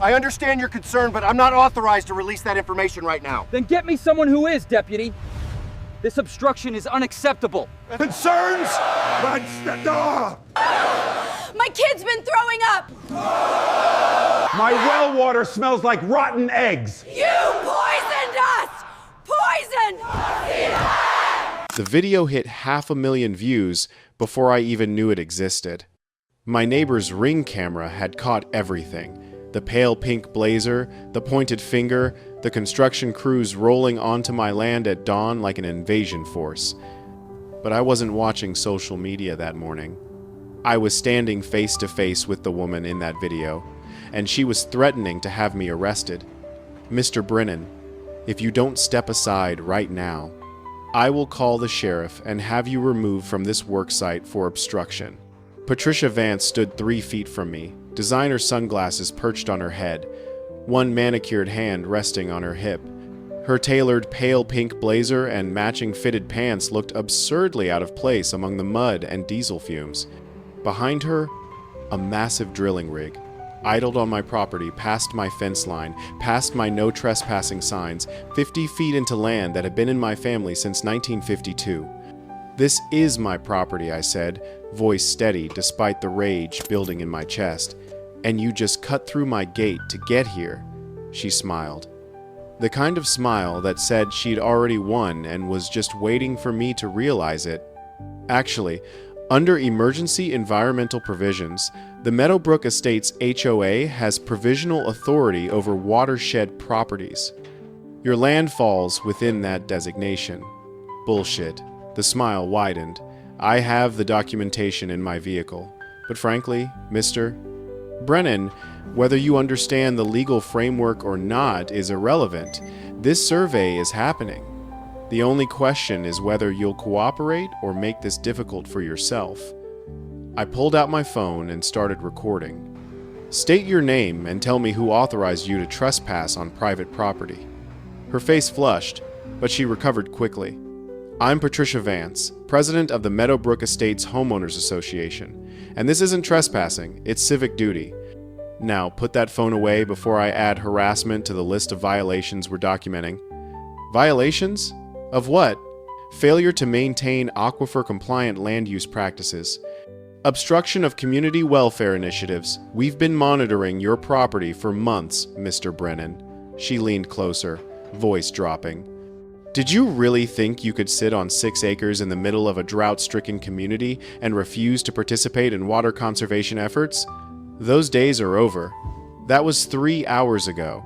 I understand your concern, but I'm not authorized to release that information right now. Then get me someone who is, Deputy. This obstruction is unacceptable. Concerns? My kid's been throwing up! My well water smells like rotten eggs. You poisoned us! Poison! The video hit 500,000 views before I even knew it existed. My neighbor's Ring camera had caught everything. The pale pink blazer, the pointed finger, the construction crews rolling onto my land at dawn like an invasion force. But I wasn't watching social media that morning. I was standing face to face with the woman in that video, and she was threatening to have me arrested. Mr. Brennan, if you don't step aside right now, I will call the sheriff and have you removed from this worksite for obstruction. Patricia Vance stood 3 feet from me, designer sunglasses perched on her head, one manicured hand resting on her hip. Her tailored pale pink blazer and matching fitted pants looked absurdly out of place among the mud and diesel fumes. Behind her, a massive drilling rig, idled on my property past my fence line, past my no trespassing signs, 50 feet into land that had been in my family since 1952. This is my property, I said, voice steady despite the rage building in my chest. And you just cut through my gate to get here, she smiled. The kind of smile that said she'd already won and was just waiting for me to realize it. Actually, under emergency environmental provisions, the Meadowbrook Estates HOA has provisional authority over watershed properties. Your land falls within that designation. Bullshit. The smile widened. I have the documentation in my vehicle. But frankly, Mr. Brennan, whether you understand the legal framework or not is irrelevant. This survey is happening. The only question is whether you'll cooperate or make this difficult for yourself. I pulled out my phone and started recording. State your name and tell me who authorized you to trespass on private property. Her face flushed, but she recovered quickly. I'm Patricia Vance, president of the Meadowbrook Estates Homeowners Association, and this isn't trespassing, it's civic duty. Now put that phone away before I add harassment to the list of violations we're documenting. Violations? Of what? Failure to maintain aquifer-compliant land use practices. Obstruction of community welfare initiatives. We've been monitoring your property for months, Mr. Brennan. She leaned closer, voice dropping. Did you really think you could sit on 6 acres in the middle of a drought-stricken community and refuse to participate in water conservation efforts? Those days are over. That was 3 hours ago.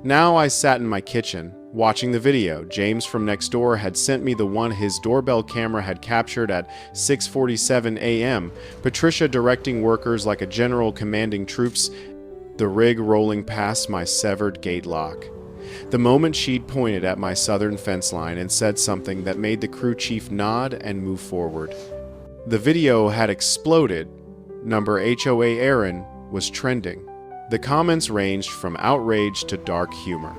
Now I sat in my kitchen, watching the video. James from next door had sent me the one his doorbell camera had captured at 6:47 a.m., Patricia directing workers like a general commanding troops, the rig rolling past my severed gate lock. The moment she'd pointed at my southern fence line and said something that made the crew chief nod and move forward. The video had exploded. Number HOA Aaron was trending. The comments ranged from outrage to dark humor.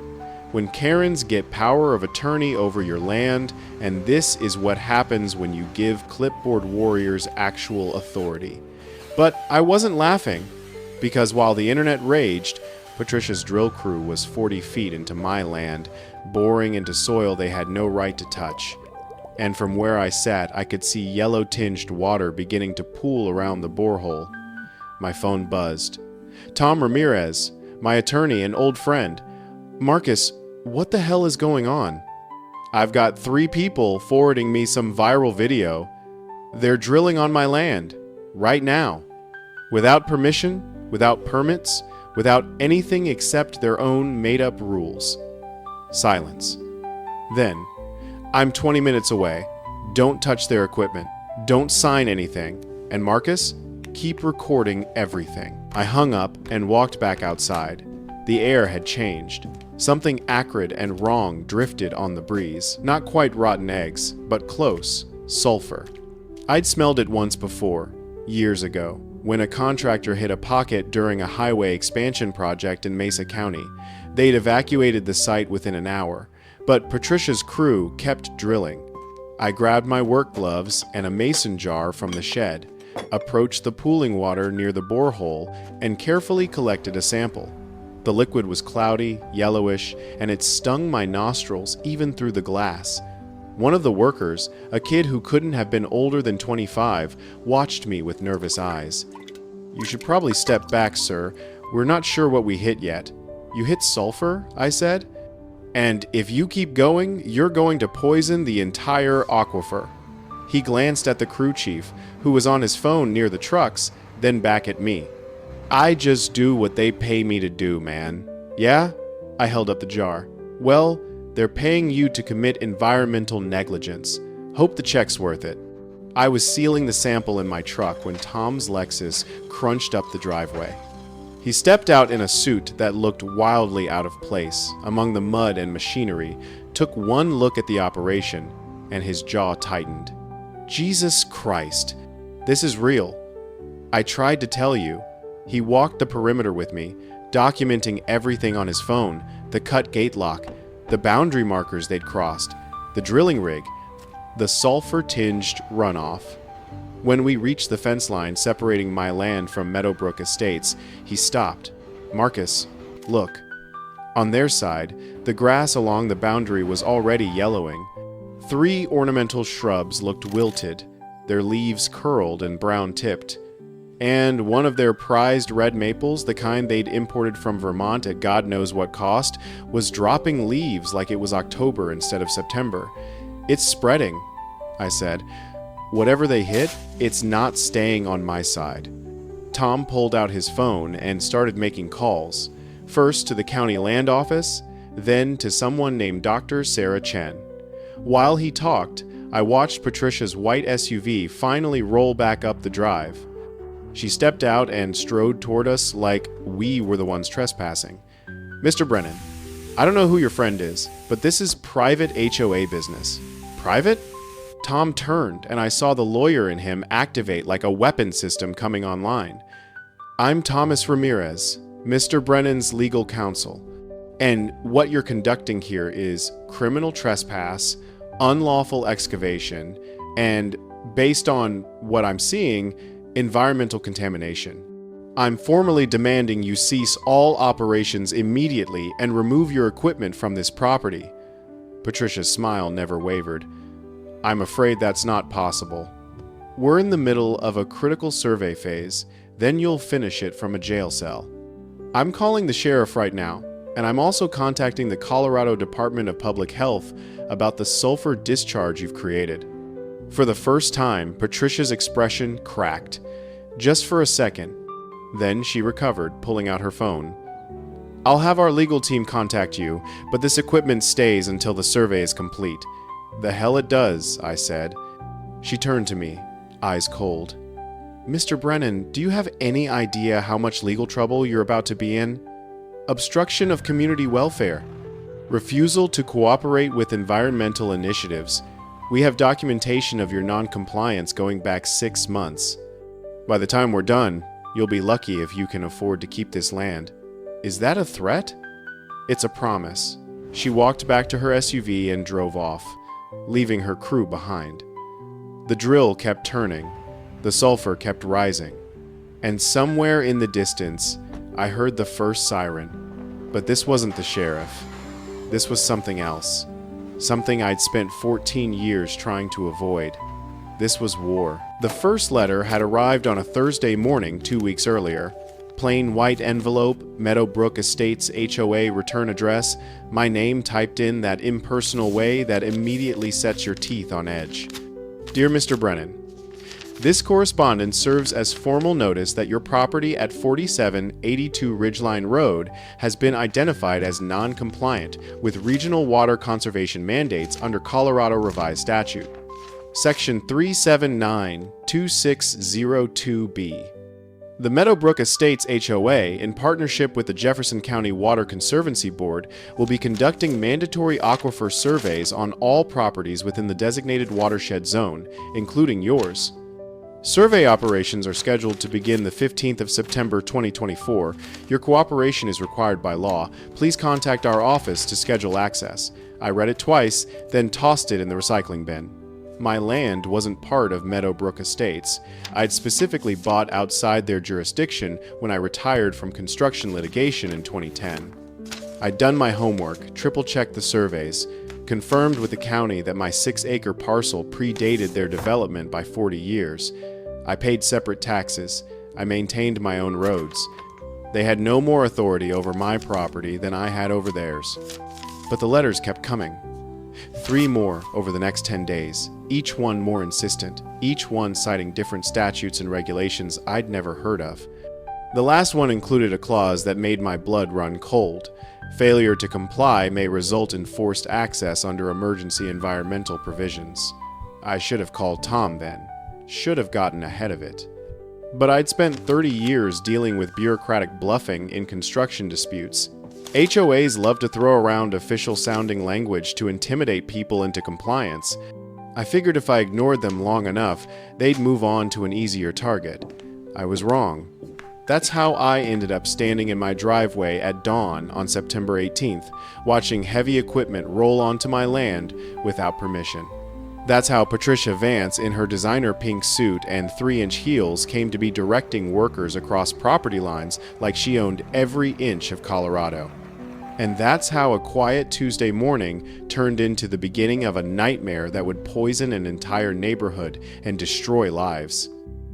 When Karens get power of attorney over your land, and this is what happens when you give clipboard warriors actual authority. But I wasn't laughing, because while the internet raged, Patricia's drill crew was 40 feet into my land, boring into soil they had no right to touch. And from where I sat, I could see yellow-tinged water beginning to pool around the borehole. My phone buzzed. Tom Ramirez, my attorney and old friend. Marcus, what the hell is going on? I've got 3 people forwarding me some viral video. They're drilling on my land, right now. Without permission, without permits, without anything except their own made-up rules. Silence. Then, I'm 20 minutes away. Don't touch their equipment. Don't sign anything. And Marcus, keep recording everything. I hung up and walked back outside. The air had changed. Something acrid and wrong drifted on the breeze. Not quite rotten eggs, but close. Sulfur. I'd smelled it once before, years ago, when a contractor hit a pocket during a highway expansion project in Mesa County. They'd evacuated the site within an hour, but Patricia's crew kept drilling. I grabbed my work gloves and a mason jar from the shed, approached the pooling water near the borehole, and carefully collected a sample. The liquid was cloudy, yellowish, and it stung my nostrils even through the glass. One of the workers, a kid who couldn't have been older than 25, watched me with nervous eyes. "You should probably step back, sir. We're not sure what we hit yet." "You hit sulfur?" I said. "And if you keep going, you're going to poison the entire aquifer." He glanced at the crew chief, who was on his phone near the trucks, then back at me. "I just do what they pay me to do, man." "Yeah?" I held up the jar. "Well, they're paying you to commit environmental negligence. Hope the check's worth it." I was sealing the sample in my truck when Tom's Lexus crunched up the driveway. He stepped out in a suit that looked wildly out of place among the mud and machinery, took one look at the operation, and his jaw tightened. "Jesus Christ, this is real. I tried to tell you." He walked the perimeter with me, documenting everything on his phone, the cut gate lock, the boundary markers they'd crossed, the drilling rig, the sulfur-tinged runoff. When we reached the fence line separating my land from Meadowbrook Estates, he stopped. "Marcus, look." On their side, the grass along the boundary was already yellowing. 3 ornamental shrubs looked wilted, their leaves curled and brown-tipped. And one of their prized red maples, the kind they'd imported from Vermont at God knows what cost, was dropping leaves like it was October instead of September. "It's spreading," I said. "Whatever they hit, it's not staying on my side." Tom pulled out his phone and started making calls, first to the county land office, then to someone named Dr. Sarah Chen. While he talked, I watched Patricia's white SUV finally roll back up the drive. She stepped out and strode toward us like we were the ones trespassing. "Mr. Brennan, I don't know who your friend is, but this is private HOA business." "Private?" Tom turned, and I saw the lawyer in him activate like a weapon system coming online. "I'm Thomas Ramirez, Mr. Brennan's legal counsel, and what you're conducting here is criminal trespass, unlawful excavation, and, based on what I'm seeing, environmental contamination. I'm formally demanding you cease all operations immediately and remove your equipment from this property." Patricia's smile never wavered. "I'm afraid that's not possible. We're in the middle of a critical survey phase, then you'll finish it from a jail cell. I'm calling the sheriff right now, and I'm also contacting the Colorado Department of Public Health about the sulfur discharge you've created." For the first time, Patricia's expression cracked. Just for a second. Then she recovered, pulling out her phone. "I'll have our legal team contact you, but this equipment stays until the survey is complete." "The hell it does," I said. She turned to me, eyes cold. "Mr. Brennan, do you have any idea how much legal trouble you're about to be in? Obstruction of community welfare. Refusal to cooperate with environmental initiatives. We have documentation of your non-compliance going back 6 months. By the time we're done, you'll be lucky if you can afford to keep this land." "Is that a threat?" "It's a promise." She walked back to her SUV and drove off, leaving her crew behind. The drill kept turning. The sulfur kept rising. And somewhere in the distance, I heard the first siren. But this wasn't the sheriff. This was something else. Something I'd spent 14 years trying to avoid. This was war. The first letter had arrived on a Thursday morning 2 weeks earlier. Plain white envelope, Meadowbrook Estates HOA return address, my name typed in that impersonal way that immediately sets your teeth on edge. "Dear Mr. Brennan, this correspondence serves as formal notice that your property at 4782 Ridgeline Road has been identified as non-compliant with regional water conservation mandates under Colorado Revised Statute. Section 3792602B. The Meadowbrook Estates HOA, in partnership with the Jefferson County Water Conservancy Board, will be conducting mandatory aquifer surveys on all properties within the designated watershed zone, including yours. Survey operations are scheduled to begin the 15th of September 2024. Your cooperation is required by law. Please contact our office to schedule access." I read it twice, then tossed it in the recycling bin. my land wasn't part of Meadowbrook Estates. I'd specifically bought outside their jurisdiction when I retired from construction litigation in 2010. I'd done my homework, triple-checked the surveys, confirmed with the county that my 6-acre parcel predated their development by 40 years. I paid separate taxes. I maintained my own roads. They had no more authority over my property than I had over theirs. But the letters kept coming. 3 more over the next 10 days, each one more insistent, each one citing different statutes and regulations I'd never heard of. The last one included a clause that made my blood run cold. Failure to comply may result in forced access under emergency environmental provisions. I should have called Tom then. Should have gotten ahead of it. But I'd spent 30 years dealing with bureaucratic bluffing in construction disputes. HOAs love to throw around official-sounding language to intimidate people into compliance. I figured if I ignored them long enough, they'd move on to an easier target. I was wrong. That's how I ended up standing in my driveway at dawn on September 18th, watching heavy equipment roll onto my land without permission. That's how Patricia Vance, in her designer pink suit and 3-inch heels, came to be directing workers across property lines like she owned every inch of Colorado. And that's how a quiet Tuesday morning turned into the beginning of a nightmare that would poison an entire neighborhood and destroy lives.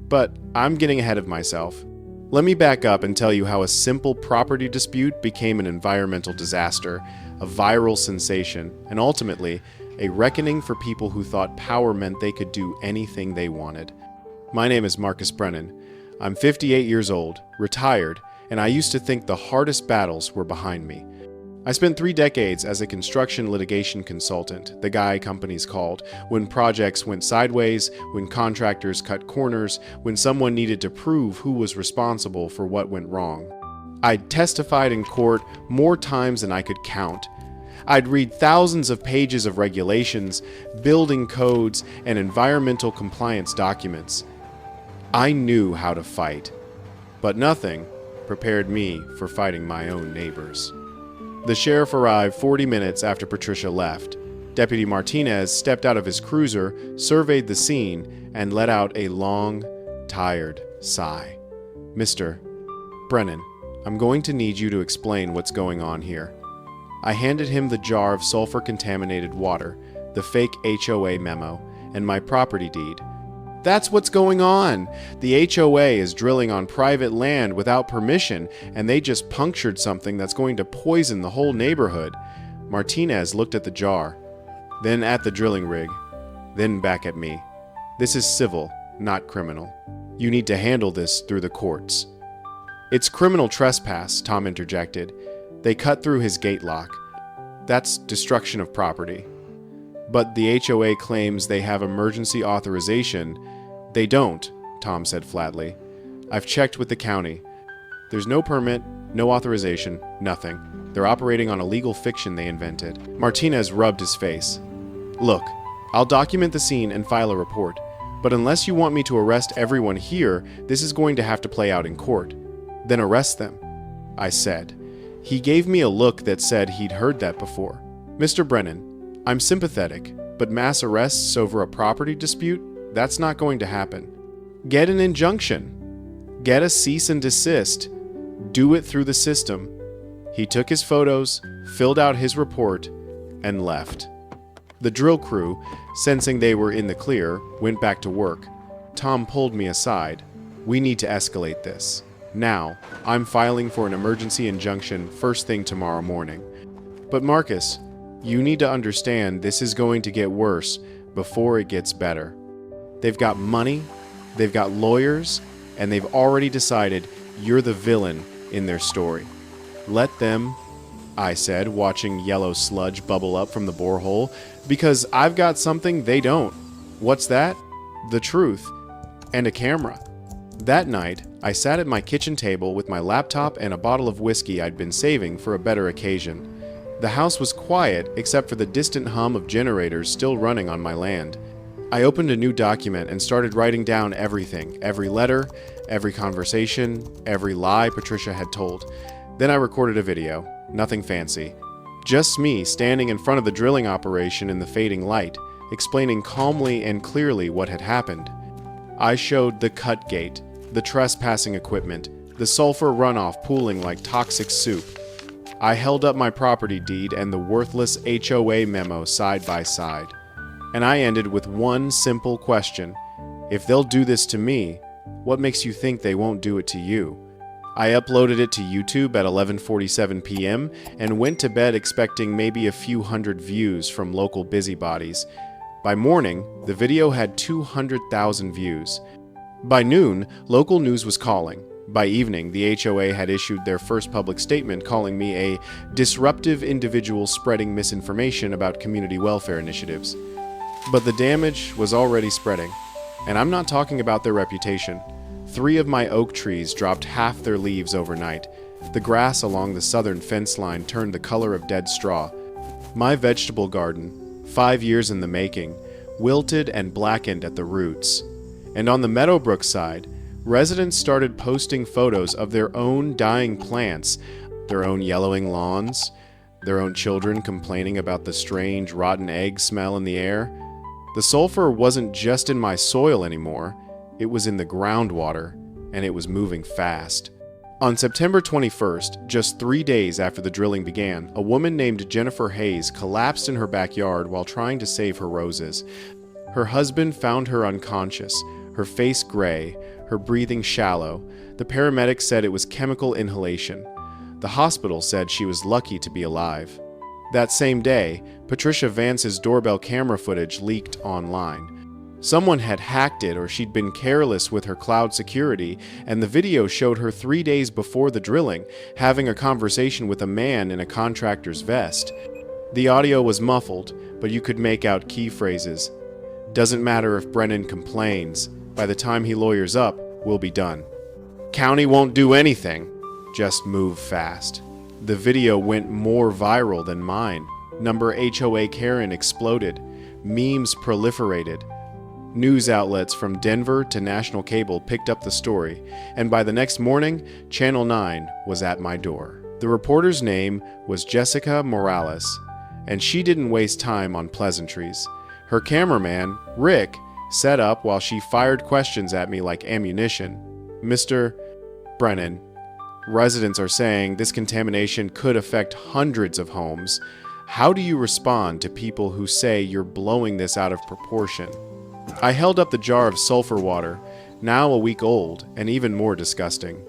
But I'm getting ahead of myself. Let me back up and tell you how a simple property dispute became an environmental disaster, a viral sensation, and ultimately, a reckoning for people who thought power meant they could do anything they wanted. My name is Marcus Brennan. I'm 58 years old, retired, and I used to think the hardest battles were behind me. I spent 3 decades as a construction litigation consultant, the guy companies called, when projects went sideways, when contractors cut corners, when someone needed to prove who was responsible for what went wrong. I'd testified in court more times than I could count. I'd read thousands of pages of regulations, building codes, and environmental compliance documents. I knew how to fight, but nothing prepared me for fighting my own neighbors. The sheriff arrived 40 minutes after Patricia left. Deputy Martinez stepped out of his cruiser, surveyed the scene, and let out a long, tired sigh. "Mr. Brennan, I'm going to need you to explain what's going on here." I handed him the jar of sulfur-contaminated water, the fake HOA memo, and my property deed. "That's what's going on. The HOA is drilling on private land without permission, and they just punctured something that's going to poison the whole neighborhood." Martinez looked at the jar, then at the drilling rig, then back at me. "This is civil, not criminal. You need to handle this through the courts." "It's criminal trespass," Tom interjected. "They cut through his gate lock. That's destruction of property." "But the HOA claims they have emergency authorization." "They don't," Tom said flatly. "I've checked with the county. There's no permit, no authorization, nothing. They're operating on a legal fiction they invented." Martinez rubbed his face. "Look, I'll document the scene and file a report, but unless you want me to arrest everyone here, this is going to have to play out in court." "Then arrest them," I said. He gave me a look that said he'd heard that before. "Mr. Brennan, I'm sympathetic, but mass arrests over a property dispute? That's not going to happen. Get an injunction. Get a cease and desist. Do it through the system." He took his photos, filled out his report, and left. The drill crew, sensing they were in the clear, went back to work. Tom pulled me aside. "We need to escalate this. Now, I'm filing for an emergency injunction first thing tomorrow morning." "But Marcus, you need to understand this is going to get worse before it gets better. They've got money, they've got lawyers, and they've already decided you're the villain in their story. Let them," I said, watching yellow sludge bubble up from the borehole, "because I've got something they don't." "What's that?" "The truth. And a camera." That night, I sat at my kitchen table with my laptop and a bottle of whiskey I'd been saving for a better occasion. The house was quiet except for the distant hum of generators still running on my land. I opened a new document and started writing down everything, every letter, every conversation, every lie Patricia had told. Then I recorded a video, nothing fancy. Just me standing in front of the drilling operation in the fading light, explaining calmly and clearly what had happened. I showed the cut gate, the trespassing equipment, the sulfur runoff pooling like toxic soup. I held up my property deed and the worthless HOA memo side by side. And I ended with one simple question. If they'll do this to me, what makes you think they won't do it to you? I uploaded it to YouTube at 11:47 p.m. and went to bed expecting maybe a few hundred views from local busybodies. By morning, the video had 200,000 views. By noon, local news was calling. By evening, the HOA had issued their first public statement calling me a disruptive individual spreading misinformation about community welfare initiatives. But the damage was already spreading, and I'm not talking about their reputation. 3 of my oak trees dropped half their leaves overnight. The grass along the southern fence line turned the color of dead straw. My vegetable garden, 5 years in the making, wilted and blackened at the roots. And on the Meadowbrook side, residents started posting photos of their own dying plants, their own yellowing lawns, their own children complaining about the strange rotten egg smell in the air. The sulfur wasn't just in my soil anymore, it was in the groundwater, and it was moving fast. On September 21st, just 3 days after the drilling began, a woman named Jennifer Hayes collapsed in her backyard while trying to save her roses. Her husband found her unconscious, her face gray, her breathing shallow. The paramedics said it was chemical inhalation. The hospital said she was lucky to be alive. That same day, Patricia Vance's doorbell camera footage leaked online. Someone had hacked it or she'd been careless with her cloud security, and the video showed her 3 days before the drilling, having a conversation with a man in a contractor's vest. The audio was muffled, but you could make out key phrases. Doesn't matter if Brennan complains. By the time he lawyers up, we'll be done. County won't do anything. Just move fast. The video went more viral than mine. Number HOA Karen exploded. Memes proliferated. News outlets from Denver to national cable picked up the story, and by the next morning, Channel 9 was at my door. The reporter's name was Jessica Morales, and she didn't waste time on pleasantries. Her cameraman, Rick, set up while she fired questions at me like ammunition. Mr. Brennan, residents are saying this contamination could affect hundreds of homes. How do you respond to people who say you're blowing this out of proportion? I held up the jar of sulfur water, now a week old and even more disgusting.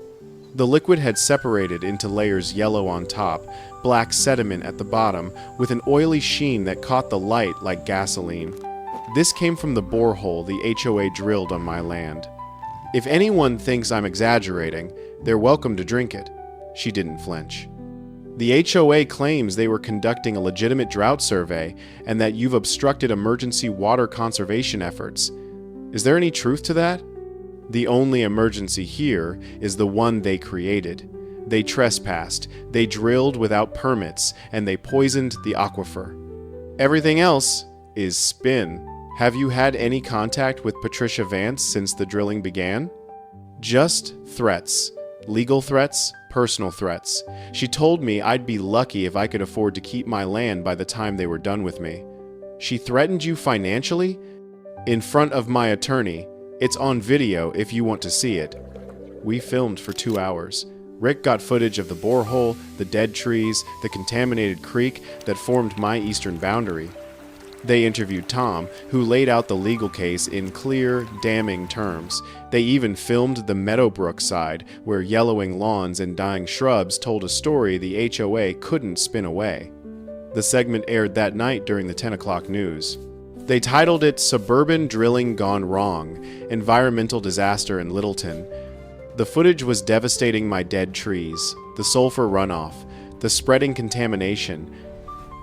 The liquid had separated into layers yellow on top, black sediment at the bottom, with an oily sheen that caught the light like gasoline. This came from the borehole the HOA drilled on my land. If anyone thinks I'm exaggerating, they're welcome to drink it. She didn't flinch. The HOA claims they were conducting a legitimate drought survey and that you've obstructed emergency water conservation efforts. Is there any truth to that? The only emergency here is the one they created. They trespassed, they drilled without permits, and they poisoned the aquifer. Everything else is spin. Have you had any contact with Patricia Vance since the drilling began? Just threats. Legal threats, personal threats. She told me I'd be lucky if I could afford to keep my land by the time they were done with me. She threatened you financially? In front of my attorney. It's on video if you want to see it. We filmed for 2 hours. Rick got footage of the borehole, the dead trees, the contaminated creek that formed my eastern boundary. They interviewed Tom, who laid out the legal case in clear, damning terms. They even filmed the Meadowbrook side, where yellowing lawns and dying shrubs told a story the HOA couldn't spin away. The segment aired that night during the 10 o'clock news. They titled it Suburban Drilling Gone Wrong, Environmental Disaster in Littleton. The footage was devastating my dead trees, the sulfur runoff, the spreading contamination,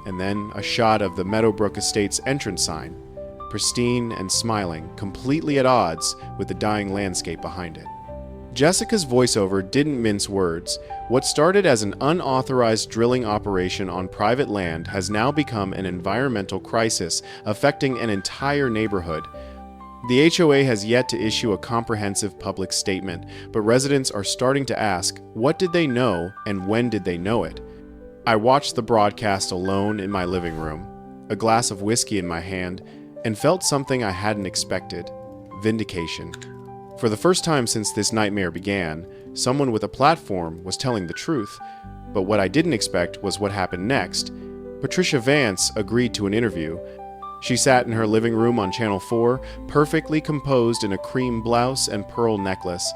and then a shot of the Meadowbrook Estate's entrance sign, pristine and smiling, completely at odds with the dying landscape behind it. Jessica's voiceover didn't mince words. What started as an unauthorized drilling operation on private land has now become an environmental crisis affecting an entire neighborhood. The HOA has yet to issue a comprehensive public statement, but residents are starting to ask, what did they know and when did they know it? I watched the broadcast alone in my living room, a glass of whiskey in my hand, and felt something I hadn't expected: vindication. For the first time since this nightmare began, someone with a platform was telling the truth. But what I didn't expect was what happened next. Patricia Vance agreed to an interview. She sat in her living room on Channel 4, perfectly composed in a cream blouse and pearl necklace.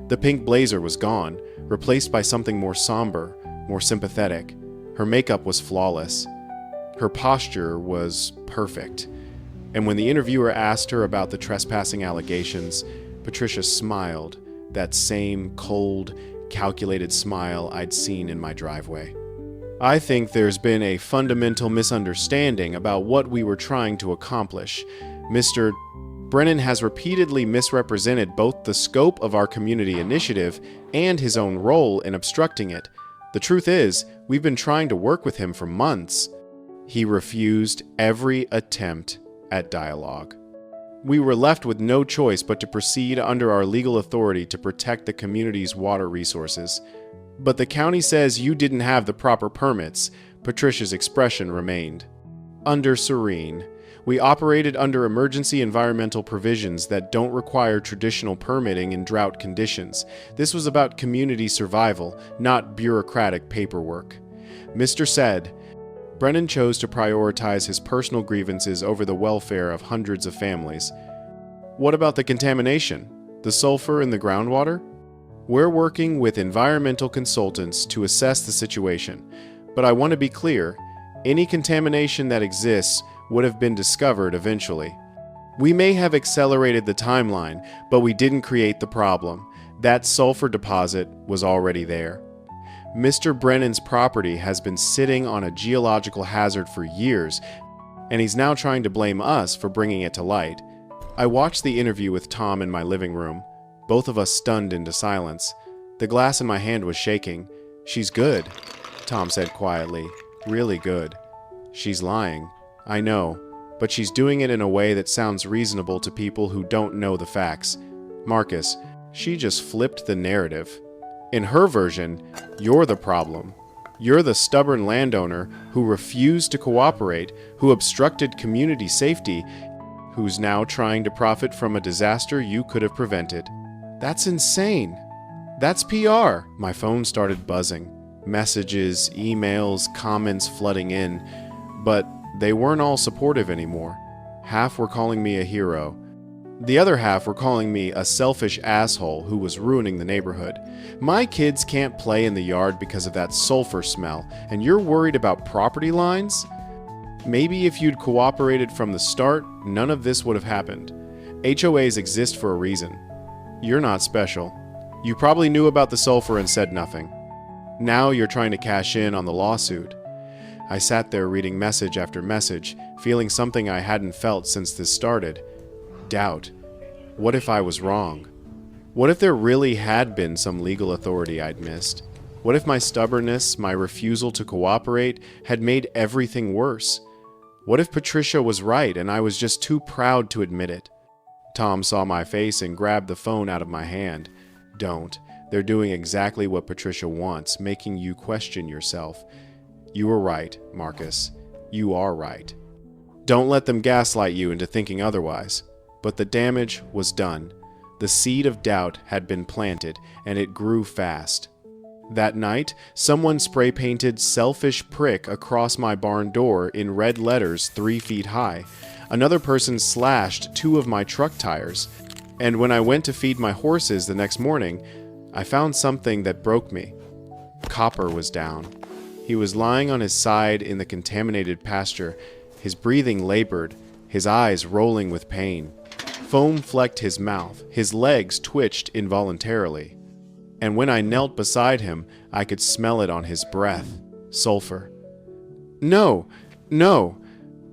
The pink blazer was gone, replaced by something more somber, more sympathetic. Her makeup was flawless. Her posture was perfect. And when the interviewer asked her about the trespassing allegations, Patricia smiled, that same cold, calculated smile I'd seen in my driveway. I think there's been a fundamental misunderstanding about what we were trying to accomplish. Mr. Brennan has repeatedly misrepresented both the scope of our community initiative and his own role in obstructing it. The truth is, we've been trying to work with him for months. He refused every attempt at dialogue. We were left with no choice but to proceed under our legal authority to protect the community's water resources. But the county says you didn't have the proper permits. Patricia's expression remained. Under Serene, we operated under emergency environmental provisions that don't require traditional permitting in drought conditions. This was about community survival, not bureaucratic paperwork. Mr. said, Brennan chose to prioritize his personal grievances over the welfare of hundreds of families. What about the contamination? The sulfur in the groundwater? We're working with environmental consultants to assess the situation, but I want to be clear, any contamination that exists would have been discovered eventually. We may have accelerated the timeline, but we didn't create the problem. That sulfur deposit was already there. Mr. Brennan's property has been sitting on a geological hazard for years, and he's now trying to blame us for bringing it to light. I watched the interview with Tom in my living room, both of us stunned into silence. The glass in my hand was shaking. She's good, Tom said quietly. Really good. She's lying. I know, but she's doing it in a way that sounds reasonable to people who don't know the facts. Marcus, she just flipped the narrative. In her version, you're the problem. You're the stubborn landowner who refused to cooperate, who obstructed community safety, who's now trying to profit from a disaster you could have prevented. That's insane. That's PR. My phone started buzzing. Messages, emails, comments flooding in. But they weren't all supportive anymore. Half were calling me a hero. The other half were calling me a selfish asshole who was ruining the neighborhood. My kids can't play in the yard because of that sulfur smell, and you're worried about property lines? Maybe if you'd cooperated from the start, none of this would have happened. HOAs exist for a reason. You're not special. You probably knew about the sulfur and said nothing. Now you're trying to cash in on the lawsuit. I sat there reading message after message, feeling something I hadn't felt since this started. Doubt. What if I was wrong? What if there really had been some legal authority I'd missed? What if my stubbornness, my refusal to cooperate, had made everything worse? What if Patricia was right and I was just too proud to admit it? Tom saw my face and grabbed the phone out of my hand. Don't. They're doing exactly what Patricia wants, making you question yourself. You were right, Marcus. You are right. Don't let them gaslight you into thinking otherwise. But the damage was done. The seed of doubt had been planted, and it grew fast. That night, someone spray-painted "selfish prick" across my barn door in red letters 3 feet high. Another person slashed 2 of my truck tires. And when I went to feed my horses the next morning, I found something that broke me. Copper was down. He was lying on his side in the contaminated pasture, his breathing labored, his eyes rolling with pain. Foam flecked his mouth, his legs twitched involuntarily. And when I knelt beside him, I could smell it on his breath. Sulfur. No! No!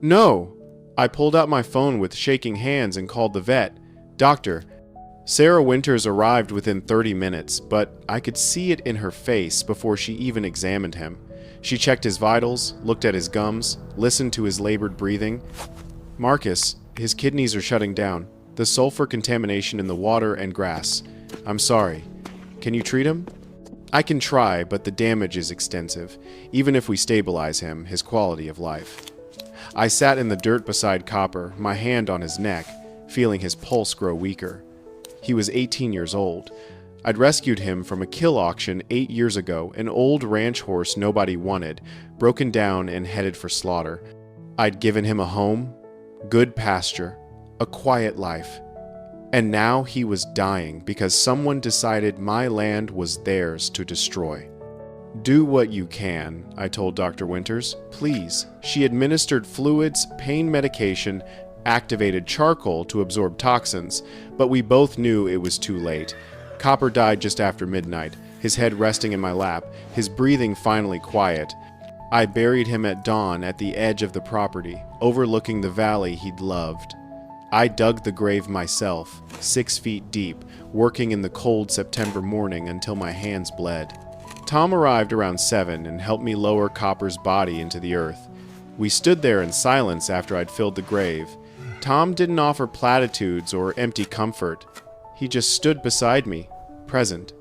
No! I pulled out my phone with shaking hands and called the vet. Doctor. Sarah Winters arrived within 30 minutes, but I could see it in her face before she even examined him. She checked his vitals, looked at his gums, listened to his labored breathing. Marcus, his kidneys are shutting down. The sulfur contamination in the water and grass. I'm sorry. Can you treat him? I can try, but the damage is extensive. Even if we stabilize him, his quality of life. I sat in the dirt beside Copper, my hand on his neck, feeling his pulse grow weaker. He was 18 years old. I'd rescued him from a kill auction 8 years ago, an old ranch horse nobody wanted, broken down and headed for slaughter. I'd given him a home, good pasture, a quiet life. And now he was dying because someone decided my land was theirs to destroy. Do what you can, I told Dr. Winters. Please. She administered fluids, pain medication, activated charcoal to absorb toxins, but we both knew it was too late. Copper died just after midnight, his head resting in my lap, his breathing finally quiet. I buried him at dawn at the edge of the property, overlooking the valley he'd loved. I dug the grave myself, 6 feet deep, working in the cold September morning until my hands bled. Tom arrived around 7 and helped me lower Copper's body into the earth. We stood there in silence after I'd filled the grave. Tom didn't offer platitudes or empty comfort. He just stood beside me, present.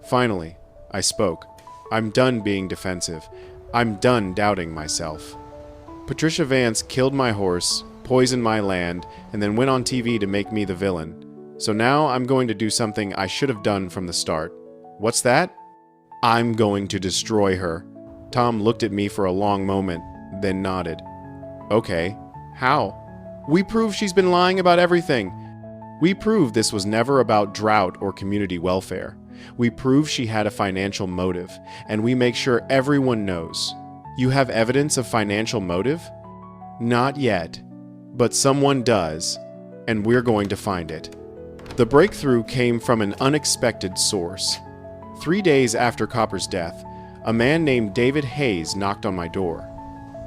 Finally, I spoke. I'm done being defensive. I'm done doubting myself. Patricia Vance killed my horse, poisoned my land, and then went on TV to make me the villain. So now I'm going to do something I should have done from the start. What's that? I'm going to destroy her. Tom looked at me for a long moment, then nodded. Okay, how? We prove she's been lying about everything. We prove this was never about drought or community welfare. We prove she had a financial motive, and we make sure everyone knows. You have evidence of financial motive? Not yet, but someone does, and we're going to find it. The breakthrough came from an unexpected source. 3 days after Copper's death, a man named David Hayes knocked on my door.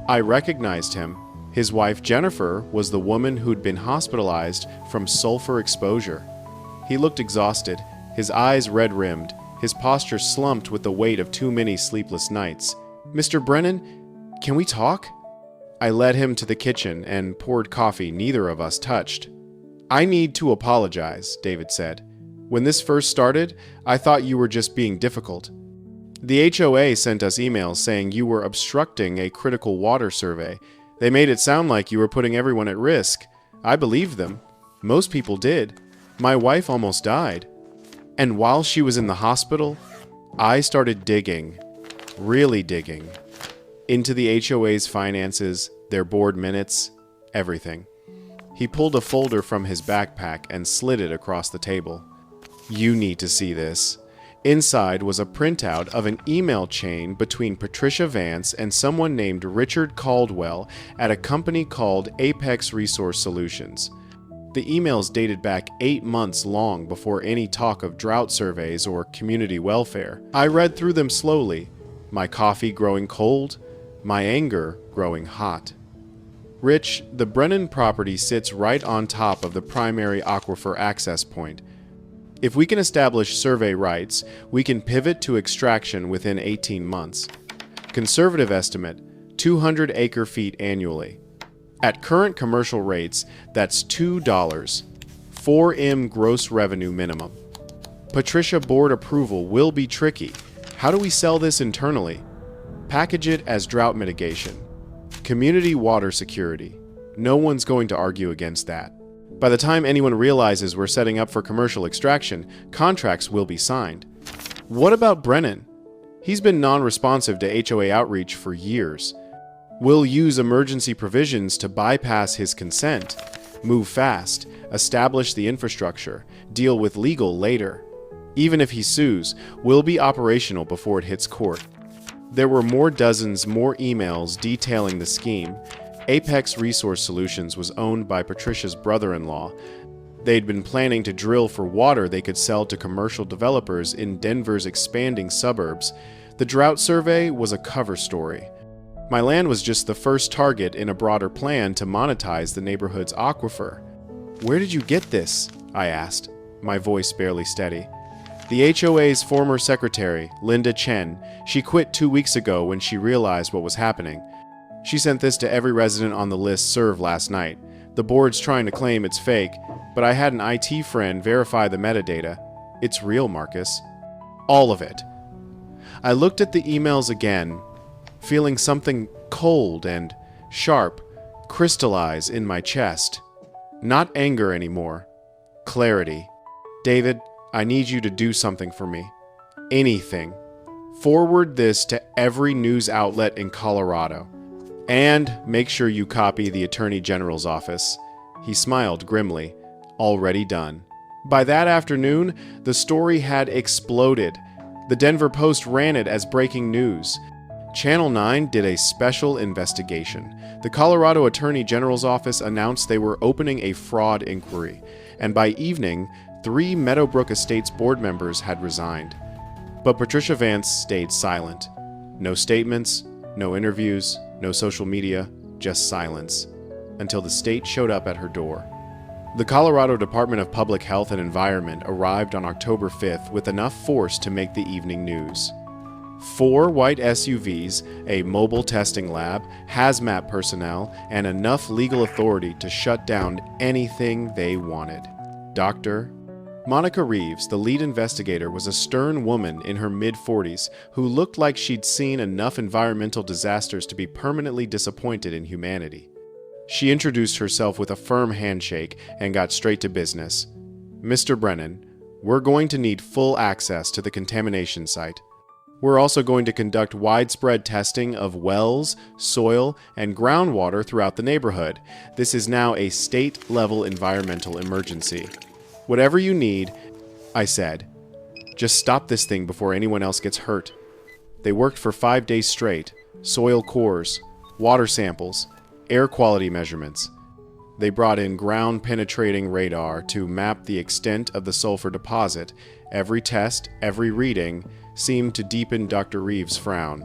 I recognized him. His wife Jennifer was the woman who'd been hospitalized from sulfur exposure. He looked exhausted, his eyes red-rimmed, his posture slumped with the weight of too many sleepless nights. Mr. Brennan, can we talk? I led him to the kitchen and poured coffee neither of us touched. I need to apologize, David said. When this first started, I thought you were just being difficult. The HOA sent us emails saying you were obstructing a critical water survey. They made it sound like you were putting everyone at risk. I believed them. Most people did. My wife almost died. And while she was in the hospital, I started digging, really digging, into the HOA's finances, their board minutes, everything. He pulled a folder from his backpack and slid it across the table. You need to see this. Inside was a printout of an email chain between Patricia Vance and someone named Richard Caldwell at a company called Apex Resource Solutions. The emails dated back 8 months long before any talk of drought surveys or community welfare. I read through them slowly, my coffee growing cold, my anger growing hot. Rich, the Brennan property sits right on top of the primary aquifer access point. If we can establish survey rights, we can pivot to extraction within 18 months. Conservative estimate, 200 acre-feet annually. At current commercial rates, that's $2, 4M gross revenue minimum. Patricia board approval will be tricky. How do we sell this internally? Package it as drought mitigation. Community water security. No one's going to argue against that. By the time anyone realizes we're setting up for commercial extraction, contracts will be signed. What about Brennan? He's been non-responsive to HOA outreach for years. We'll use emergency provisions to bypass his consent, move fast, establish the infrastructure, deal with legal later. Even if he sues, we'll be operational before it hits court. There were more emails detailing the scheme. Apex Resource Solutions was owned by Patricia's brother-in-law. They'd been planning to drill for water they could sell to commercial developers in Denver's expanding suburbs. The drought survey was a cover story. My land was just the first target in a broader plan to monetize the neighborhood's aquifer. Where did you get this? I asked, my voice barely steady. The HOA's former secretary, Linda Chen, she quit 2 weeks ago when she realized what was happening. She sent this to every resident on the list served last night. The board's trying to claim it's fake, but I had an IT friend verify the metadata. It's real, Marcus. All of it. I looked at the emails again, feeling something cold and sharp crystallize in my chest. Not anger anymore. Clarity. David, I need you to do something for me. Anything. Forward this to every news outlet in Colorado. And make sure you copy the Attorney General's office. He smiled grimly. Already done. By that afternoon, the story had exploded. The Denver Post ran it as breaking news. Channel 9 did a special investigation. The Colorado Attorney General's office announced they were opening a fraud inquiry, and by evening, 3 Meadowbrook Estates board members had resigned. But Patricia Vance stayed silent. No statements, no interviews, no social media, just silence, until the state showed up at her door. The Colorado Department of Public Health and Environment arrived on October 5th with enough force to make the evening news. 4 white SUVs, a mobile testing lab, hazmat personnel, and enough legal authority to shut down anything they wanted. Dr. Monica Reeves, the lead investigator, was a stern woman in her mid-40s who looked like she'd seen enough environmental disasters to be permanently disappointed in humanity. She introduced herself with a firm handshake and got straight to business. Mr. Brennan, we're going to need full access to the contamination site. We're also going to conduct widespread testing of wells, soil, and groundwater throughout the neighborhood. This is now a state-level environmental emergency. Whatever you need, I said. Just stop this thing before anyone else gets hurt. They worked for 5 days straight. Soil cores, water samples, air quality measurements. They brought in ground-penetrating radar to map the extent of the sulfur deposit. Every test, every reading, seemed to deepen Dr. Reeves' frown.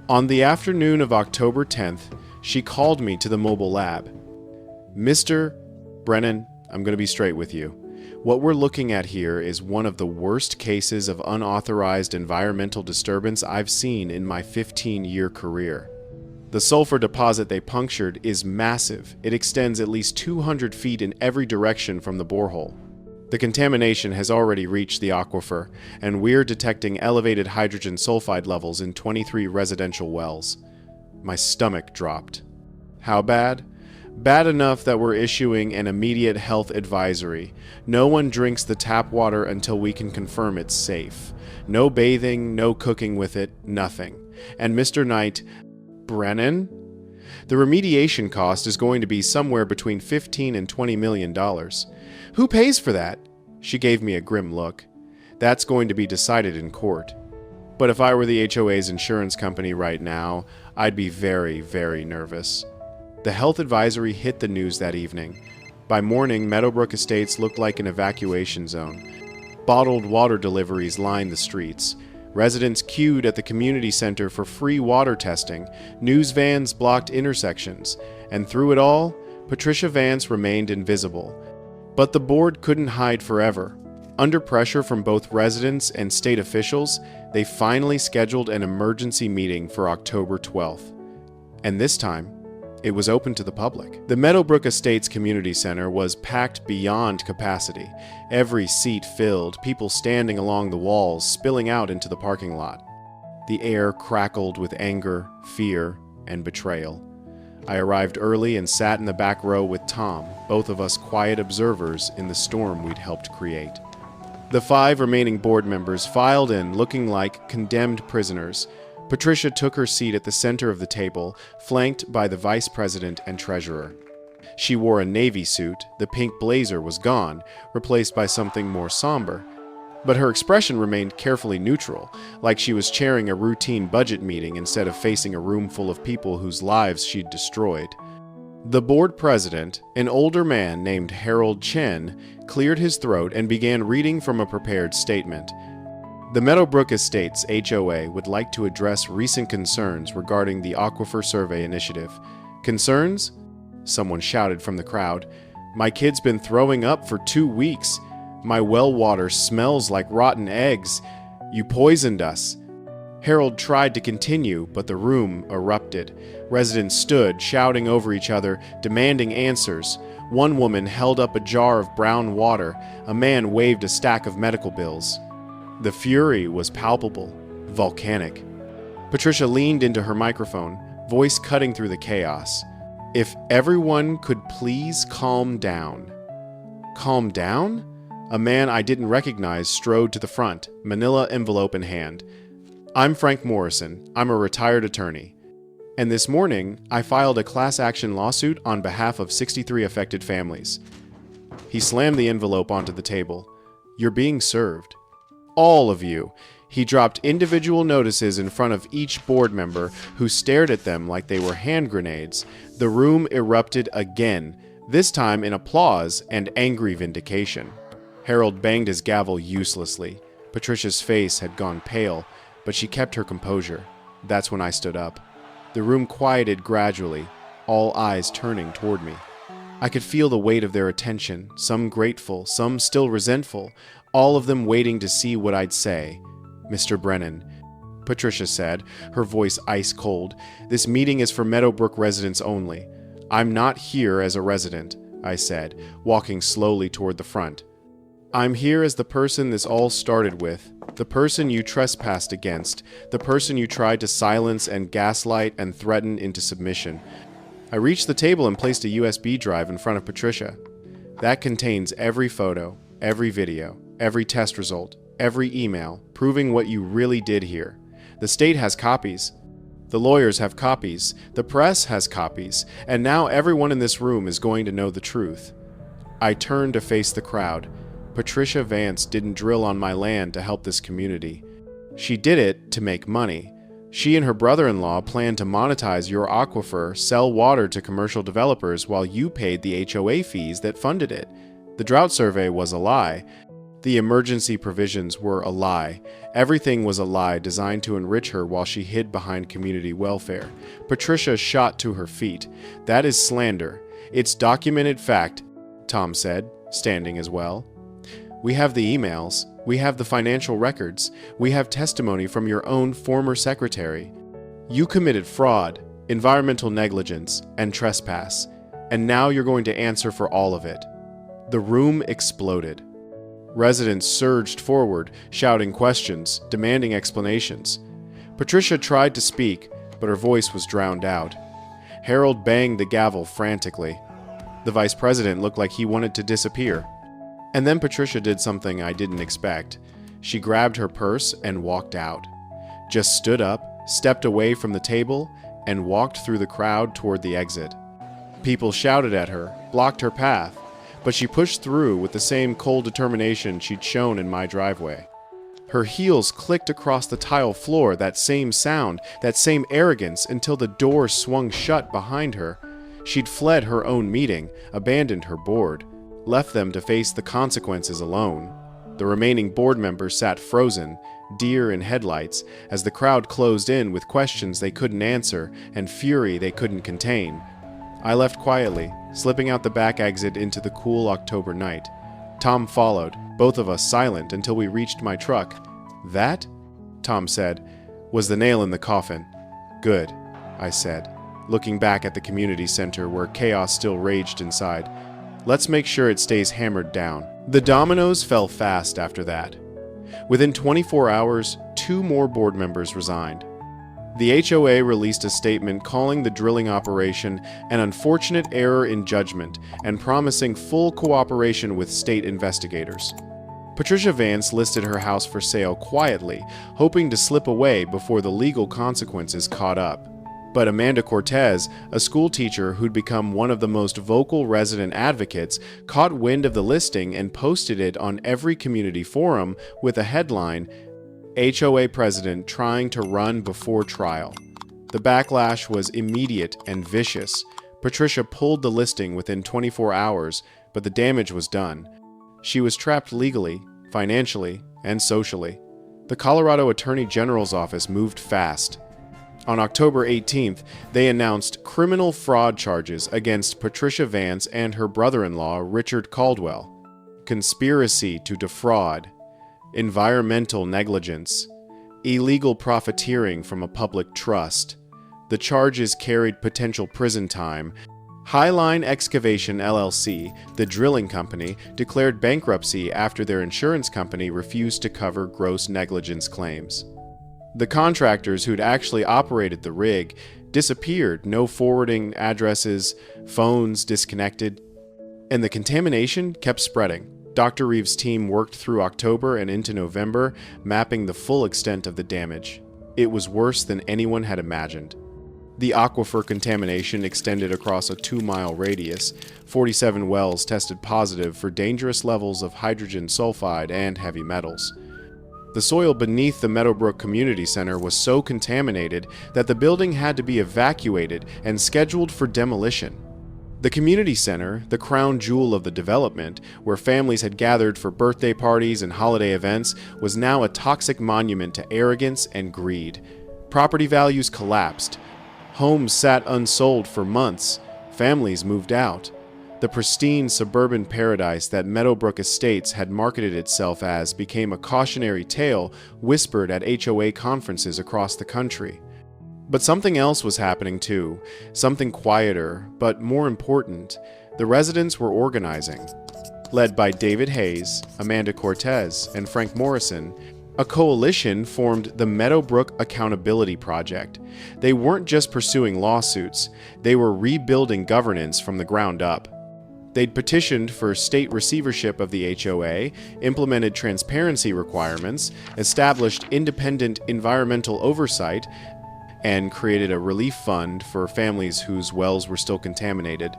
On the afternoon of October 10th, she called me to the mobile lab. Mr. Brennan, I'm going to be straight with you. What we're looking at here is one of the worst cases of unauthorized environmental disturbance I've seen in my 15-year career. The sulfur deposit they punctured is massive. It extends at least 200 feet in every direction from the borehole. The contamination has already reached the aquifer, and we're detecting elevated hydrogen sulfide levels in 23 residential wells. My stomach dropped. How bad? Bad enough that we're issuing an immediate health advisory. No one drinks the tap water until we can confirm it's safe. No bathing, no cooking with it, nothing. And Mr. Knight, Brennan? The remediation cost is going to be somewhere between $15 and $20 million. Who pays for that? She gave me a grim look. That's going to be decided in court. But if I were the HOA's insurance company right now, I'd be very, very nervous. The health advisory hit the news that evening. By morning, Meadowbrook Estates looked like an evacuation zone. Bottled water deliveries lined the streets. Residents queued at the community center for free water testing. News vans blocked intersections. And through it all, Patricia Vance remained invisible. But the board couldn't hide forever. Under pressure from both residents and state officials, they finally scheduled an emergency meeting for October 12th. And this time, it was open to the public. The Meadowbrook Estates Community Center was packed beyond capacity. Every seat filled, people standing along the walls, spilling out into the parking lot. The air crackled with anger, fear, and betrayal. I arrived early and sat in the back row with Tom, both of us quiet observers in the storm we'd helped create. The 5 remaining board members filed in looking like condemned prisoners. Patricia took her seat at the center of the table, flanked by the vice president and treasurer. She wore a navy suit. The pink blazer was gone, replaced by something more somber. But her expression remained carefully neutral, like she was chairing a routine budget meeting instead of facing a room full of people whose lives she'd destroyed. The board president, an older man named Harold Chen, cleared his throat and began reading from a prepared statement. The Meadowbrook Estates HOA would like to address recent concerns regarding the Aquifer Survey Initiative. Concerns? Someone shouted from the crowd. My kid's been throwing up for 2 weeks. My well water smells like rotten eggs. You poisoned us. Harold tried to continue, but the room erupted. Residents stood, shouting over each other, demanding answers. One woman held up a jar of brown water. A man waved a stack of medical bills. The fury was palpable, volcanic. Patricia leaned into her microphone, voice cutting through the chaos. If everyone could please calm down. Calm down? A man I didn't recognize strode to the front, manila envelope in hand. I'm Frank Morrison. I'm a retired attorney. And this morning, I filed a class action lawsuit on behalf of 63 affected families. He slammed the envelope onto the table. You're being served. All of you. He dropped individual notices in front of each board member who stared at them like they were hand grenades. The room erupted again, this time in applause and angry vindication. Harold banged his gavel uselessly. Patricia's face had gone pale, but she kept her composure. That's when I stood up. The room quieted gradually, all eyes turning toward me. I could feel the weight of their attention, some grateful, some still resentful, all of them waiting to see what I'd say. Mr. Brennan, Patricia said, her voice ice cold, this meeting is for Meadowbrook residents only. I'm not here as a resident, I said, walking slowly toward the front. I'm here as the person this all started with, the person you trespassed against, the person you tried to silence and gaslight and threaten into submission. I reached the table and placed a USB drive in front of Patricia. That contains every photo, every video, every test result, every email, proving what you really did here. The state has copies. The lawyers have copies. The press has copies. And now everyone in this room is going to know the truth. I turned to face the crowd. Patricia Vance didn't drill on my land to help this community. She did it to make money. She and her brother-in-law planned to monetize your aquifer, sell water to commercial developers while you paid the HOA fees that funded it. The drought survey was a lie. The emergency provisions were a lie. Everything was a lie designed to enrich her while she hid behind community welfare. Patricia shot to her feet. That is slander. It's documented fact, Tom said, standing as well. We have the emails. We have the financial records. We have testimony from your own former secretary. You committed fraud, environmental negligence, and trespass. And now you're going to answer for all of it. The room exploded. Residents surged forward, shouting questions, demanding explanations. Patricia tried to speak, but her voice was drowned out. Harold banged the gavel frantically. The vice president looked like he wanted to disappear. And then Patricia did something I didn't expect. She grabbed her purse and walked out. Just stood up, stepped away from the table, and walked through the crowd toward the exit. People shouted at her, blocked her path, but she pushed through with the same cold determination she'd shown in my driveway. Her heels clicked across the tile floor, that same sound, that same arrogance, until the door swung shut behind her. She'd fled her own meeting, abandoned her board, left them to face the consequences alone. The remaining board members sat frozen, deer in headlights, as the crowd closed in with questions they couldn't answer and fury they couldn't contain. I left quietly, slipping out the back exit into the cool October night. Tom followed, both of us silent until we reached my truck. That, Tom said, was the nail in the coffin. Good, I said, looking back at the community center where chaos still raged inside. Let's make sure it stays hammered down. The dominoes fell fast after that. Within 24 hours, 2 more board members resigned. The HOA released a statement calling the drilling operation an unfortunate error in judgment and promising full cooperation with state investigators. Patricia Vance listed her house for sale quietly, hoping to slip away before the legal consequences caught up. But Amanda Cortez, a school teacher who'd become one of the most vocal resident advocates, caught wind of the listing and posted it on every community forum with a headline, HOA president trying to run before trial. The backlash was immediate and vicious. Patricia pulled the listing within 24 hours, but the damage was done. She was trapped legally, financially, and socially. The Colorado Attorney General's office moved fast. On October 18th, they announced criminal fraud charges against Patricia Vance and her brother-in-law, Richard Caldwell. Conspiracy to defraud, environmental negligence, illegal profiteering from a public trust. The charges carried potential prison time. Highline Excavation LLC, the drilling company, declared bankruptcy after their insurance company refused to cover gross negligence claims. The contractors who'd actually operated the rig disappeared. No forwarding addresses, phones disconnected, and the contamination kept spreading. Dr. Reeves' team worked through October and into November, mapping the full extent of the damage. It was worse than anyone had imagined. The aquifer contamination extended across a 2-mile radius. 47 wells tested positive for dangerous levels of hydrogen sulfide and heavy metals. The soil beneath the Meadowbrook Community Center was so contaminated that the building had to be evacuated and scheduled for demolition. The community center, the crown jewel of the development, where families had gathered for birthday parties and holiday events, was now a toxic monument to arrogance and greed. Property values collapsed. Homes sat unsold for months. Families moved out. The pristine suburban paradise that Meadowbrook Estates had marketed itself as became a cautionary tale whispered at HOA conferences across the country. But something else was happening too, something quieter, but more important. The residents were organizing. Led by David Hayes, Amanda Cortez, and Frank Morrison, a coalition formed the Meadowbrook Accountability Project. They weren't just pursuing lawsuits, they were rebuilding governance from the ground up. They'd petitioned for state receivership of the HOA, implemented transparency requirements, established independent environmental oversight, and created a relief fund for families whose wells were still contaminated.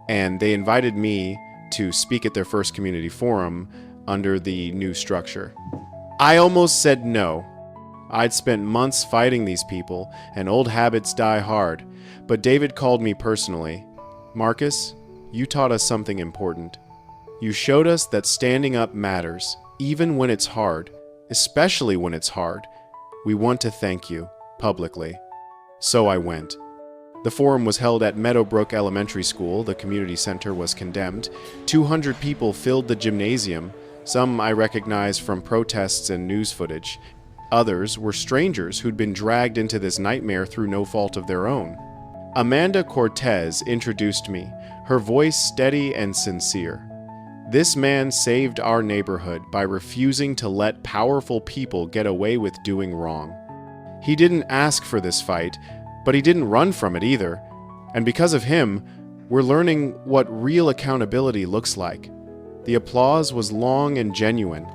And they invited me to speak at their first community forum under the new structure. I almost said no. I'd spent months fighting these people, and old habits die hard. But David called me personally. Marcus, you taught us something important. You showed us that standing up matters, even when it's hard, especially when it's hard. We want to thank you, publicly. So I went. The forum was held at Meadowbrook Elementary School. The community center was condemned. 200 people filled the gymnasium. Some I recognized from protests and news footage. Others were strangers who'd been dragged into this nightmare through no fault of their own. Amanda Cortez introduced me, her voice steady and sincere. This man saved our neighborhood by refusing to let powerful people get away with doing wrong. He didn't ask for this fight, but he didn't run from it either. And because of him, we're learning what real accountability looks like. The applause was long and genuine.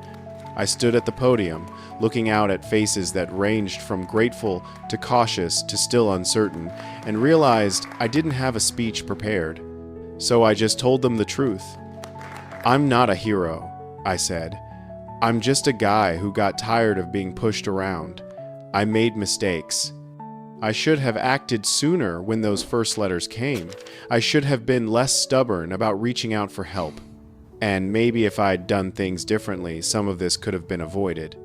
I stood at the podium, looking out at faces that ranged from grateful to cautious to still uncertain, and realized I didn't have a speech prepared. So I just told them the truth. I'm not a hero, I said. I'm just a guy who got tired of being pushed around. I made mistakes. I should have acted sooner when those first letters came. I should have been less stubborn about reaching out for help. And maybe if I'd done things differently, some of this could have been avoided.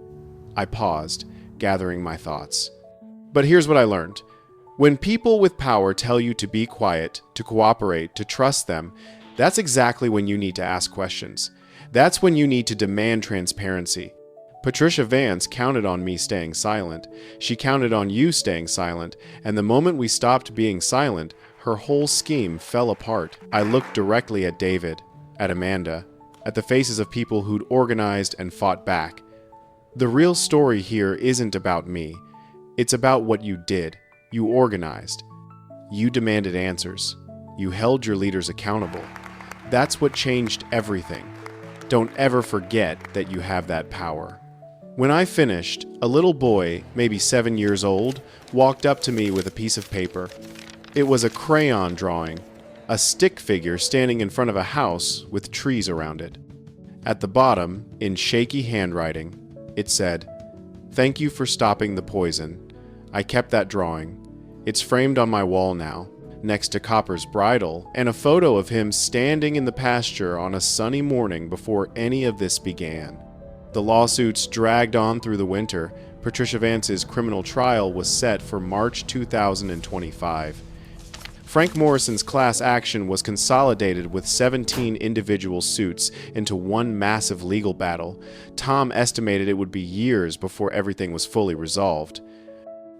I paused, gathering my thoughts. But here's what I learned. When people with power tell you to be quiet, to cooperate, to trust them, that's exactly when you need to ask questions. That's when you need to demand transparency. Patricia Vance counted on me staying silent. She counted on you staying silent, and the moment we stopped being silent, her whole scheme fell apart. I looked directly at David, at Amanda, at the faces of people who'd organized and fought back. The real story here isn't about me. It's about what you did. You organized. You demanded answers. You held your leaders accountable. That's what changed everything. Don't ever forget that you have that power. When I finished, a little boy, maybe 7 years old, walked up to me with a piece of paper. It was a crayon drawing, a stick figure standing in front of a house with trees around it. At the bottom, in shaky handwriting, it said, "Thank you for stopping the poison. I kept that drawing. It's framed on my wall now, next to Copper's bridle, and a photo of him standing in the pasture on a sunny morning before any of this began." The lawsuits dragged on through the winter. Patricia Vance's criminal trial was set for March 2025. Frank Morrison's class action was consolidated with 17 individual suits into one massive legal battle. Tom estimated it would be years before everything was fully resolved.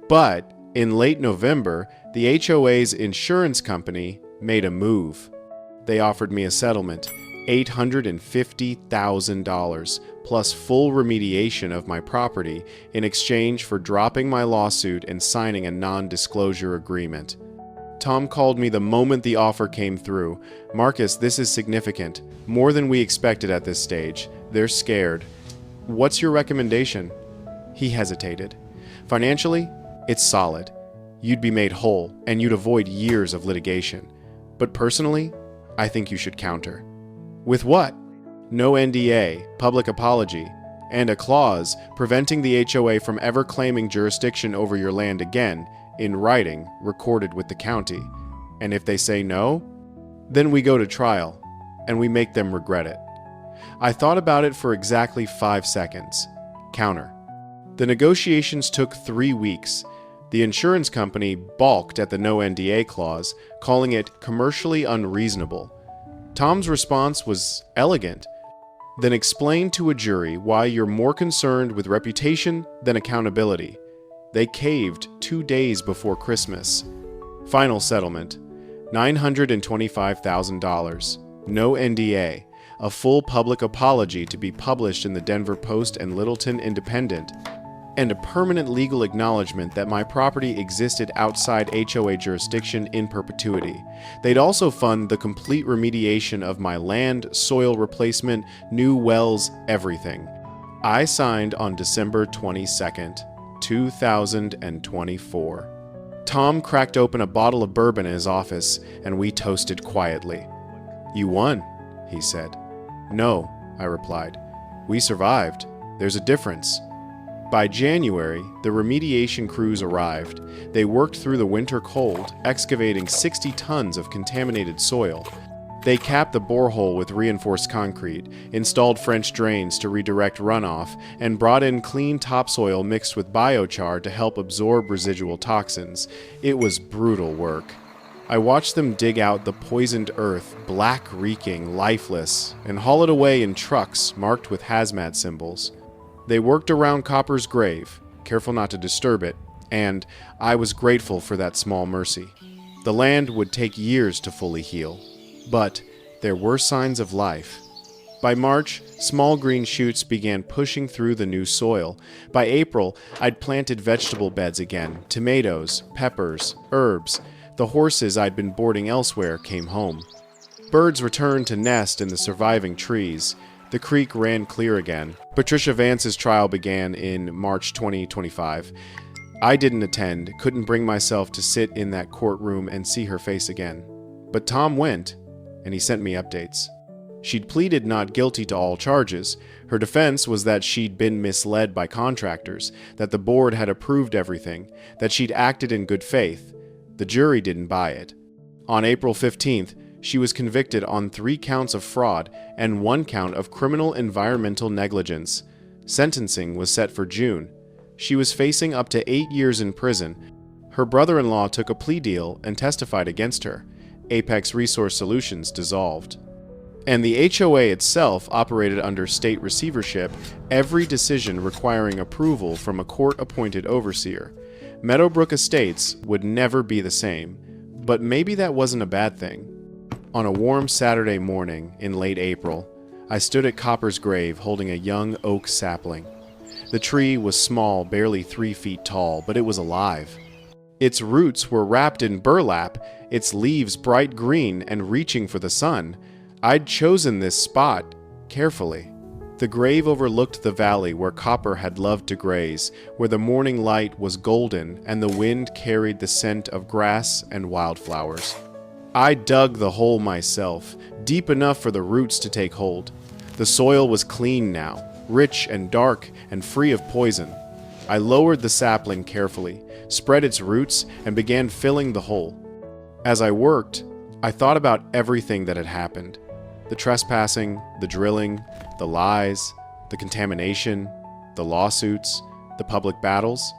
But in late November, the HOA's insurance company made a move. They offered me a settlement, $850,000 plus full remediation of my property in exchange for dropping my lawsuit and signing a non-disclosure agreement. Tom called me the moment the offer came through. "Marcus, this is significant. More than we expected at this stage. They're scared. What's your recommendation?" He hesitated. "Financially, it's solid. You'd be made whole, and you'd avoid years of litigation. But personally, I think you should counter." "With what?" "No NDA, public apology, and a clause preventing the HOA from ever claiming jurisdiction over your land again, in writing, recorded with the county. And if they say no, then we go to trial, and we make them regret it." I thought about it for exactly 5 seconds. Counter. The negotiations took 3 weeks. The insurance company balked at the no NDA clause, calling it commercially unreasonable. Tom's response was elegant. "Then explain to a jury why you're more concerned with reputation than accountability." They caved 2 days before Christmas. Final settlement, $925,000. No NDA. A full public apology to be published in the Denver Post and Littleton Independent, and a permanent legal acknowledgement that my property existed outside HOA jurisdiction in perpetuity. They'd also fund the complete remediation of my land, soil replacement, new wells, everything. I signed on December 22nd, 2024. Tom cracked open a bottle of bourbon in his office, and we toasted quietly. "You won," he said. "No," I replied. "We survived. There's a difference." By January, the remediation crews arrived. They worked through the winter cold, excavating 60 tons of contaminated soil. They capped the borehole with reinforced concrete, installed French drains to redirect runoff, and brought in clean topsoil mixed with biochar to help absorb residual toxins. It was brutal work. I watched them dig out the poisoned earth, black-reeking, lifeless, and haul it away in trucks marked with hazmat symbols. They worked around Copper's grave, careful not to disturb it, and I was grateful for that small mercy. The land would take years to fully heal, but there were signs of life. By March, small green shoots began pushing through the new soil. By April, I'd planted vegetable beds again, tomatoes, peppers, herbs. The horses I'd been boarding elsewhere came home. Birds returned to nest in the surviving trees. The creek ran clear again. Patricia Vance's trial began in March 2025. I didn't attend, couldn't bring myself to sit in that courtroom and see her face again. But Tom went, and he sent me updates. She'd pleaded not guilty to all charges. Her defense was that she'd been misled by contractors, that the board had approved everything, that she'd acted in good faith. The jury didn't buy it. On April 15th, she was convicted on 3 counts of fraud and 1 count of criminal environmental negligence. Sentencing was set for June. She was facing up to 8 years in prison. Her brother-in-law took a plea deal and testified against her. Apex Resource Solutions dissolved. And the HOA itself operated under state receivership, every decision requiring approval from a court-appointed overseer. Meadowbrook Estates would never be the same, but maybe that wasn't a bad thing. On a warm Saturday morning in late April, I stood at Copper's grave holding a young oak sapling. The tree was small, barely 3 feet tall, but it was alive. Its roots were wrapped in burlap, its leaves bright green and reaching for the sun. I'd chosen this spot carefully. The grave overlooked the valley where Copper had loved to graze, where the morning light was golden and the wind carried the scent of grass and wildflowers. I dug the hole myself, deep enough for the roots to take hold. The soil was clean now, rich and dark and free of poison. I lowered the sapling carefully, spread its roots, and began filling the hole. As I worked, I thought about everything that had happened. The trespassing, the drilling, the lies, the contamination, the lawsuits, the public battles.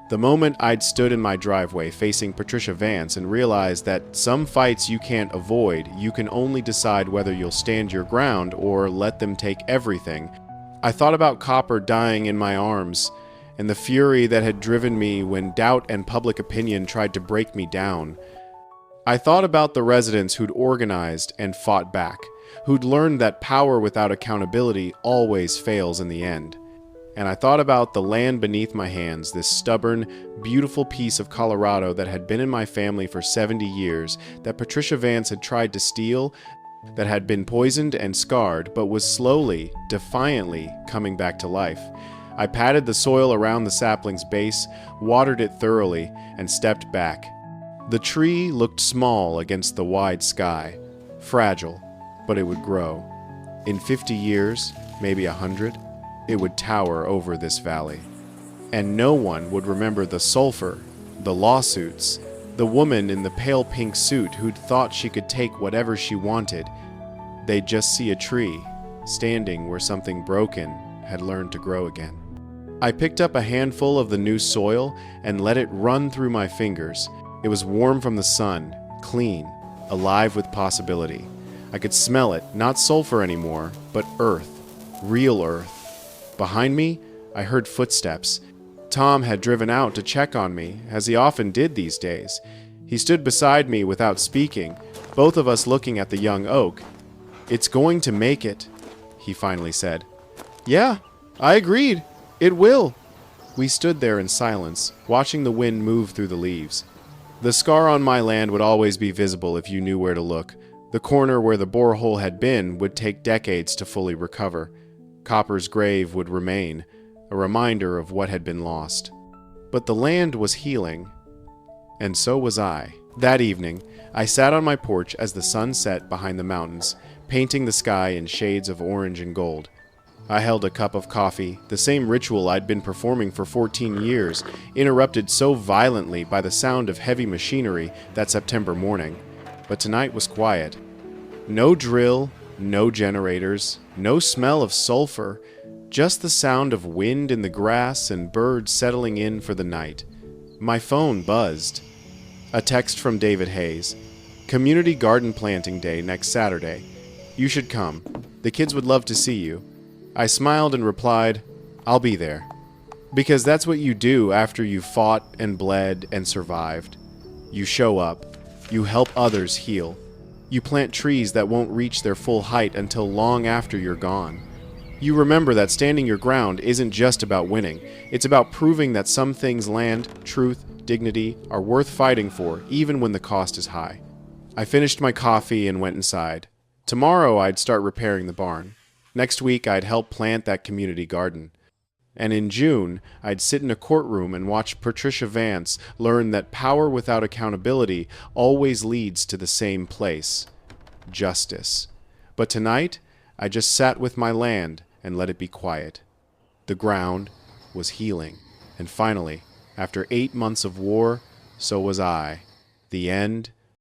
The moment I'd stood in my driveway facing Patricia Vance and realized that some fights you can't avoid, you can only decide whether you'll stand your ground or let them take everything. I thought about Copper dying in my arms, and the fury that had driven me when doubt and public opinion tried to break me down. I thought about the residents who'd organized and fought back, who'd learned that power without accountability always fails in the end. And I thought about the land beneath my hands, this stubborn, beautiful piece of Colorado that had been in my family for 70 years, that Patricia Vance had tried to steal, that had been poisoned and scarred, but was slowly, defiantly coming back to life. I patted the soil around the sapling's base, watered it thoroughly, and stepped back. The tree looked small against the wide sky, fragile, but it would grow. In 50 years, maybe 100, it would tower over this valley. And no one would remember the sulfur, the lawsuits, the woman in the pale pink suit who'd thought she could take whatever she wanted. They'd just see a tree, standing where something broken had learned to grow again. I picked up a handful of the new soil and let it run through my fingers. It was warm from the sun, clean, alive with possibility. I could smell it, not sulfur anymore, but earth, real earth. Behind me, I heard footsteps. Tom had driven out to check on me, as he often did these days. He stood beside me without speaking, both of us looking at the young oak. "It's going to make it," he finally said. "Yeah, I agreed. It will." We stood there in silence, watching the wind move through the leaves. The scar on my land would always be visible if you knew where to look. The corner where the borehole had been would take decades to fully recover. Copper's grave would remain, a reminder of what had been lost. But the land was healing, and so was I. That evening, I sat on my porch as the sun set behind the mountains, painting the sky in shades of orange and gold. I held a cup of coffee, the same ritual I'd been performing for 14 years, interrupted so violently by the sound of heavy machinery that September morning. But tonight was quiet. No drill, no generators, no smell of sulfur, just the sound of wind in the grass and birds settling in for the night. My phone buzzed. A text from David Hayes. "Community garden planting day next Saturday. You should come. The kids would love to see you." I smiled and replied, "I'll be there." Because that's what you do after you've fought and bled and survived. You show up. You help others heal. You plant trees that won't reach their full height until long after you're gone. You remember that standing your ground isn't just about winning. It's about proving that some things, land, truth, dignity, are worth fighting for, even when the cost is high. I finished my coffee and went inside. Tomorrow I'd start repairing the barn. Next week I'd help plant that community garden. And in June, I'd sit in a courtroom and watch Patricia Vance learn that power without accountability always leads to the same place: justice. But tonight, I just sat with my land and let it be quiet. The ground was healing. And finally, after 8 months of war, so was I. The end